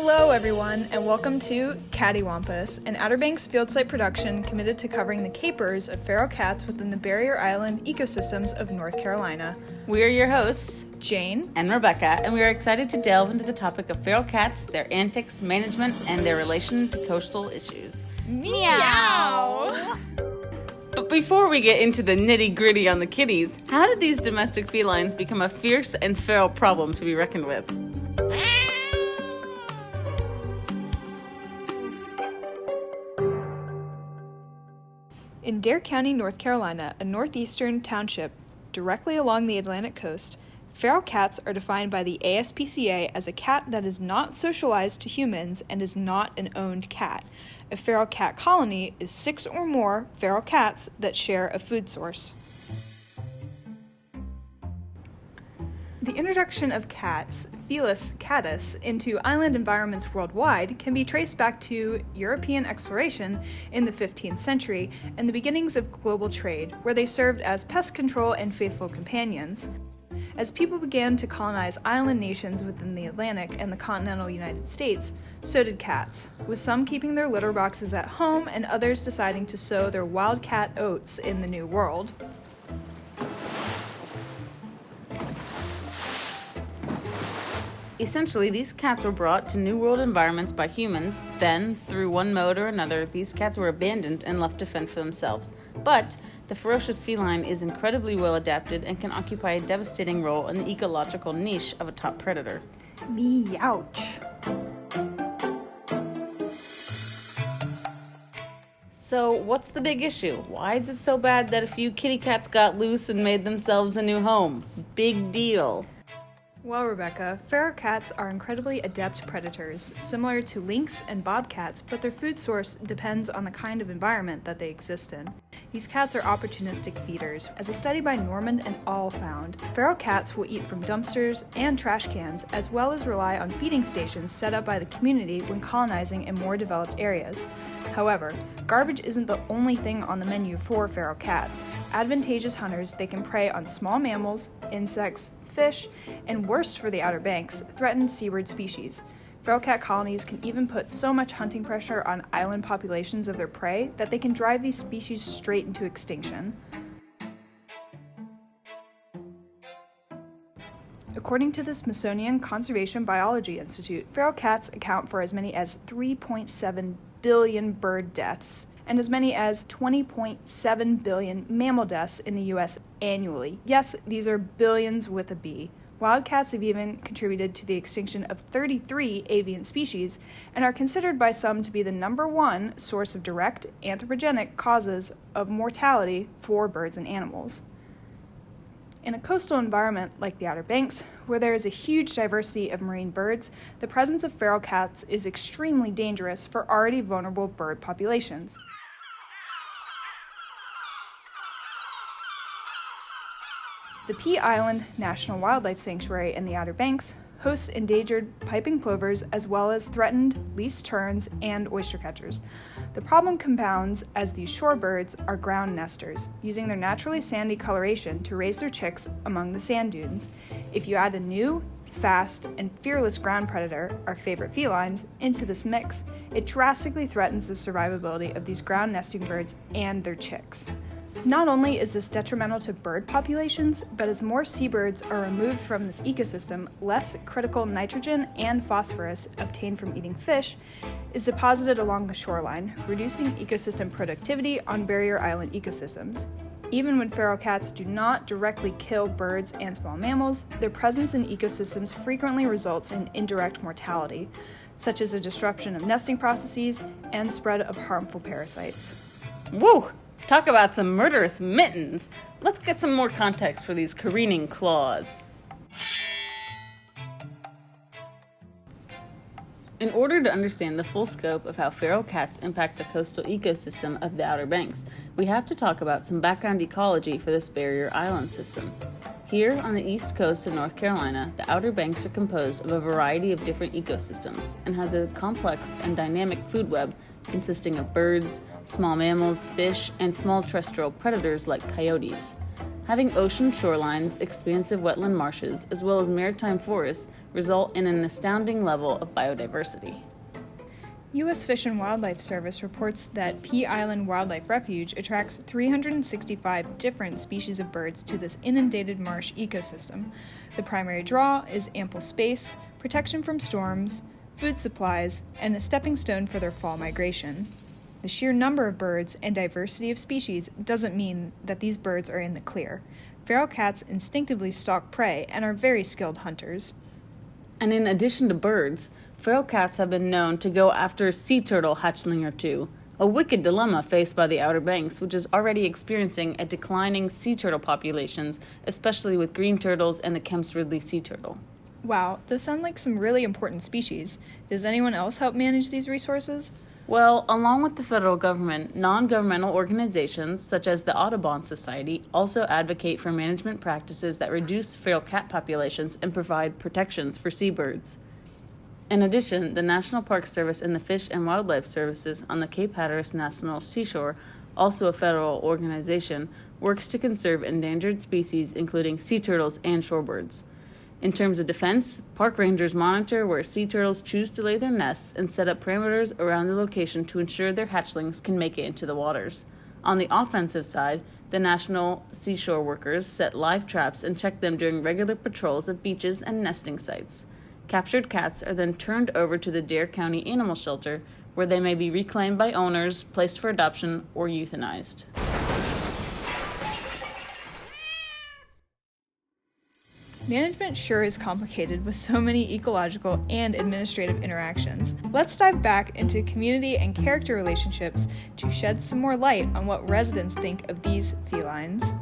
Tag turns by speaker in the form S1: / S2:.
S1: Hello everyone, and welcome to Cattywampus, an Outer Banks field site production committed to covering the capers of feral cats within the Barrier Island ecosystems of North Carolina.
S2: We are your hosts,
S1: Jane
S2: and Rebecca, and we are excited to delve into the topic of feral cats, their antics, management, and their relation to coastal issues.
S1: Meow!
S2: But before we get into the nitty-gritty on the kitties, how did these domestic felines become a fierce and feral problem to be reckoned with?
S1: In Dare County, North Carolina, a northeastern township directly along the Atlantic coast, feral cats are defined by the ASPCA as a cat that is not socialized to humans and is not an owned cat. A feral cat colony is 6 or more feral cats that share a food source. The introduction of cats, Felis catus, into island environments worldwide can be traced back to European exploration in the 15th century and the beginnings of global trade, where they served as pest control and faithful companions. As people began to colonize island nations within the Atlantic and the continental United States, so did cats, with some keeping their litter boxes at home and others deciding to sow their wildcat oats in the New World.
S2: Essentially, these cats were brought to New World environments by humans, then, through one mode or another, these cats were abandoned and left to fend for themselves. But the ferocious feline is incredibly well adapted and can occupy a devastating role in the ecological niche of a top predator.
S1: Meowch.
S2: So, what's the big issue? Why is it so bad that a few kitty cats got loose and made themselves a new home? Big deal.
S1: Well, Rebecca, feral cats are incredibly adept predators, similar to lynx and bobcats, but their food source depends on the kind of environment that they exist in. These cats are opportunistic feeders. As a study by Norman and al. Found, feral cats will eat from dumpsters and trash cans, as well as rely on feeding stations set up by the community when colonizing in more developed areas. However, garbage isn't the only thing on the menu for feral cats. Advantageous hunters, they can prey on small mammals, insects, fish, and worst for the Outer Banks, threatened seabird species. Feral cat colonies can even put so much hunting pressure on island populations of their prey that they can drive these species straight into extinction. According to the Smithsonian Conservation Biology Institute, feral cats account for as many as 3.7 billion bird deaths and as many as 20.7 billion mammal deaths in the U.S. annually. Yes, these are billions with a B. Wildcats have even contributed to the extinction of 33 avian species and are considered by some to be the #1 source of direct anthropogenic causes of mortality for birds and animals. In a coastal environment like the Outer Banks, where there is a huge diversity of marine birds, the presence of feral cats is extremely dangerous for already vulnerable bird populations. The Pea Island National Wildlife Sanctuary in the Outer Banks hosts endangered piping plovers as well as threatened least terns and oyster catchers. The problem compounds as these shorebirds are ground nesters, using their naturally sandy coloration to raise their chicks among the sand dunes. If you add a new, fast, and fearless ground predator, our favorite felines, into this mix, it drastically threatens the survivability of these ground nesting birds and their chicks. Not only is this detrimental to bird populations, but as more seabirds are removed from this ecosystem, less critical nitrogen and phosphorus obtained from eating fish is deposited along the shoreline, reducing ecosystem productivity on barrier island ecosystems. Even when feral cats do not directly kill birds and small mammals, their presence in ecosystems frequently results in indirect mortality, such as a disruption of nesting processes and spread of harmful parasites.
S2: Woo! Talk about some murderous mittens. Let's get some more context for these careening claws. In order to understand the full scope of how feral cats impact the coastal ecosystem of the Outer Banks, we have to talk about some background ecology for this barrier island system. Here on the east coast of North Carolina, the Outer Banks are composed of a variety of different ecosystems and has a complex and dynamic food web consisting of birds, small mammals, fish, and small terrestrial predators like coyotes. Having ocean shorelines, expansive wetland marshes, as well as maritime forests result in an astounding level of biodiversity.
S1: U.S. Fish and Wildlife Service reports that Pea Island Wildlife Refuge attracts 365 different species of birds to this inundated marsh ecosystem. The primary draw is ample space, protection from storms, food supplies, and a stepping stone for their fall migration. The sheer number of birds and diversity of species doesn't mean that these birds are in the clear. Feral cats instinctively stalk prey and are very skilled hunters.
S2: And in addition to birds, feral cats have been known to go after a sea turtle hatchling or two, a wicked dilemma faced by the Outer Banks, which is already experiencing a declining sea turtle populations, especially with green turtles and the Kemp's Ridley sea turtle.
S1: Wow, those sound like some really important species. Does anyone else help manage these resources?
S2: Well, along with the federal government, non-governmental organizations such as the Audubon Society also advocate for management practices that reduce feral cat populations and provide protections for seabirds. In addition, the National Park Service and the Fish and Wildlife Services on the Cape Hatteras National Seashore, also a federal organization, works to conserve endangered species including sea turtles and shorebirds. In terms of defense, park rangers monitor where sea turtles choose to lay their nests and set up perimeters around the location to ensure their hatchlings can make it into the waters. On the offensive side, the National Seashore Workers set live traps and check them during regular patrols of beaches and nesting sites. Captured cats are then turned over to the Dare County Animal Shelter, where they may be reclaimed by owners, placed for adoption, or euthanized.
S1: Management sure is complicated with so many ecological and administrative interactions. Let's dive back into community and character relationships to shed some more light on what residents think of these felines.